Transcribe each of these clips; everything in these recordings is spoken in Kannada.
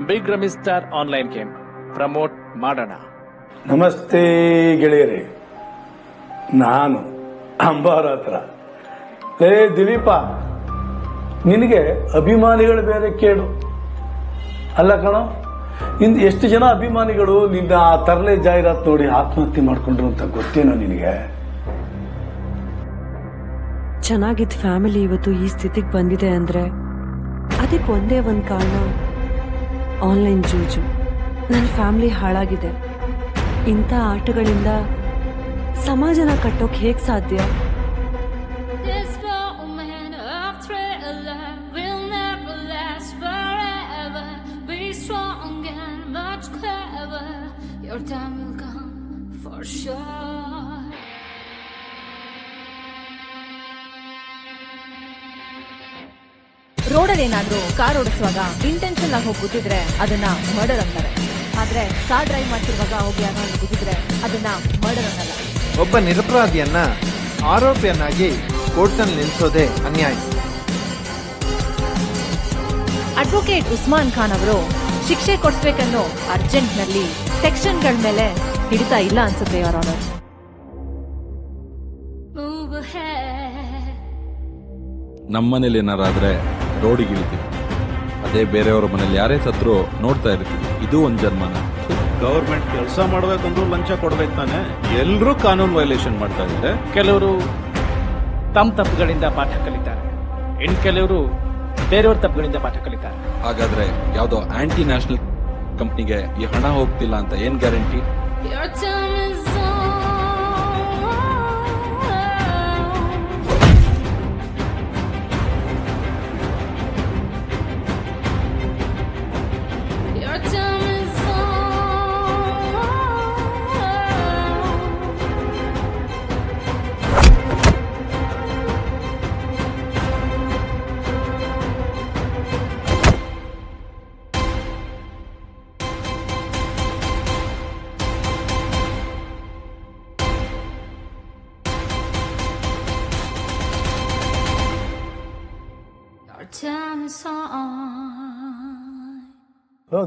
Big Rummy Star online game promote ಮಾಡೋಣ. ನಮಸ್ತೆ ಗೆಳೆಯರೇ, ನಾನು ಅಂಬಾರ ಹತ್ರ. ಲೇ ದಿಲೀಪ, ನಿನಗೆ ಅಭಿಮಾನಿಗಳು ಬೇರೆ ಕೇಳು. ಅಲ್ಲ ಕಣೋ, ಇಂದು ಎಷ್ಟು ಜನ ಅಭಿಮಾನಿಗಳು ನಿನ್ನ ಆ ತರಲೆ ಜಾಹೀರಾತು ನೋಡಿ ಆತ್ಮಹತ್ಯೆ ಮಾಡ್ಕೊಂಡ್ರು ಅಂತ ಗೊತ್ತೇನೋ ನಿನಗೆ? ಚೆನ್ನಾಗಿದ್ದ ಫ್ಯಾಮಿಲಿ ಇವತ್ತು ಈ ಸ್ಥಿತಿಗೆ ಬಂದಿದೆ ಅಂದ್ರೆ ಅದಕ್ಕೆ ಒಂದೇ ಒಂದು ಕಾರಣ, ಆನ್ಲೈನ್ ಜೂಜು. ನನ್ನ ಫ್ಯಾಮಿಲಿ ಹಾಳಾಗಿದೆ. ಇಂಥ ಆಟಗಳಿಂದ ಸಮಾಜನ ಕಟ್ಟೋಕೆ ಹೇಗೆ ಸಾಧ್ಯ? Your time will come for sure. ರೋಡಲ್ಲಿ ಏನಾದ್ರೂ ಕಾರ್ ಓಡಿಸುವಾಗ ಇಂಟೆನ್ಷನ್ ಆಗಿ ಹೋಗಿ ಗುದ್ದಿದ್ರೆ ಅದನ್ನ ಮರ್ಡರ್ ಅಂತಾರೆ. ಆದ್ರೆ ಕಾರ್ ಡ್ರೈವ್ ಮಾಡ್ತಿರುವಾಗ ಹೋಗಿ ಯಾರು ಗುದ್ದಿದ್ರೆ ಅದನ್ನ ಮರ್ಡರ್ ಅನ್ನಲ್ಲ. ಒಬ್ಬ ನಿರಪರಾಧಿಯನ್ನ ಆರೋಪಿಯನ್ನಾಗಿ ಕೋರ್ಟ್ನಲ್ಲಿ ನಿಲ್ಲಿಸೋದೇ ಅನ್ಯಾಯ. ಅಡ್ವೊಕೇಟ್ ಉಸ್ಮಾನ್ ಖಾನ್ ಅವರು ಶಿಕ್ಷೆ ಕೊಡಿಸ್ಬೇಕನ್ನೋ ಅರ್ಜೆಂಟ್ ನಲ್ಲಿ ಸೆಕ್ಷನ್ಗಳ ಮೇಲೆ ಹಿಡಿತಾ ಇಲ್ಲ ಅನ್ಸುತ್ತೆ ಅವರ ಆನರ್. ನಮ್ಮನೇಲಿ ಏನಾರಾದ್ರೆ ರೋಡಿಗೆ ಇಳಿತೀವಿ, ಅದೇ ಬೇರೆಯವ್ರ ಮನೇಲಿ ಯಾರೇ ಸತ್ರು ನೋಡ್ತಾ ಇರ್ತೀವಿ. ಇದು ಒಂದ್ ಜನ್ಮನ. ಗವರ್ಮೆಂಟ್ ಕೆಲಸ ಮಾಡ್ಬೇಕಂದ್ರೂ ಲಂಚ ಕೊಡ್ಬೇಕು ತಾನೆ. ಎಲ್ರೂ ಕಾನೂನು ವೈಲೇಷನ್ ಮಾಡ್ತಾ ಇದ್ದಾರೆ. ಕೆಲವರು ತಮ್ಮ ತಪ್ಪುಗಳಿಂದ ಪಾಠ ಕಲಿತಾರೆ, ಇನ್ ಕೆಲವರು ಬೇರೆಯವ್ರ ತಪ್ಪುಗಳಿಂದ ಪಾಠ ಕಲಿತಾರೆ. ಹಾಗಾದ್ರೆ ಯಾವ್ದೋ ಆಂಟಿ ನ್ಯಾಷನಲ್ ಕಂಪ್ನಿಗೆ ಈ ಹಣ ಹೋಗ್ತಿಲ್ಲ ಅಂತ ಏನ್ guarantee? Your time is Your time is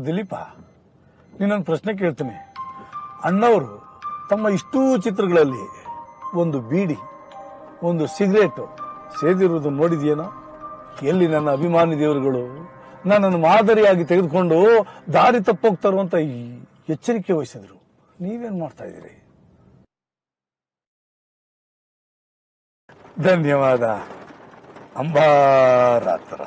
Dilip, ನೀನೊಂದು ಪ್ರಶ್ನೆ ಕೇಳ್ತೀನಿ. ಅಣ್ಣವರು ತಮ್ಮ ಇಷ್ಟೂ ಚಿತ್ರಗಳಲ್ಲಿ ಒಂದು ಬೀಡಿ, ಒಂದು ಸಿಗರೇಟು ಸೇದಿರುವುದು ನೋಡಿದ್ಯೇನೋ? ಎಲ್ಲಿ ನನ್ನ ಅಭಿಮಾನಿ ದೇವರುಗಳು ನನ್ನನ್ನು ಮಾದರಿಯಾಗಿ ತೆಗೆದುಕೊಂಡು ದಾರಿ ತಪ್ಪೋಗ್ತಾರೋ ಅಂತ ಎಚ್ಚರಿಕೆ ವಹಿಸಿದ್ರು. ನೀವೇನ್ ಮಾಡ್ತಾ ಇದ್ದೀರಿ? ಧನ್ಯವಾದ ಅಂಬಾರಾತ್ರ.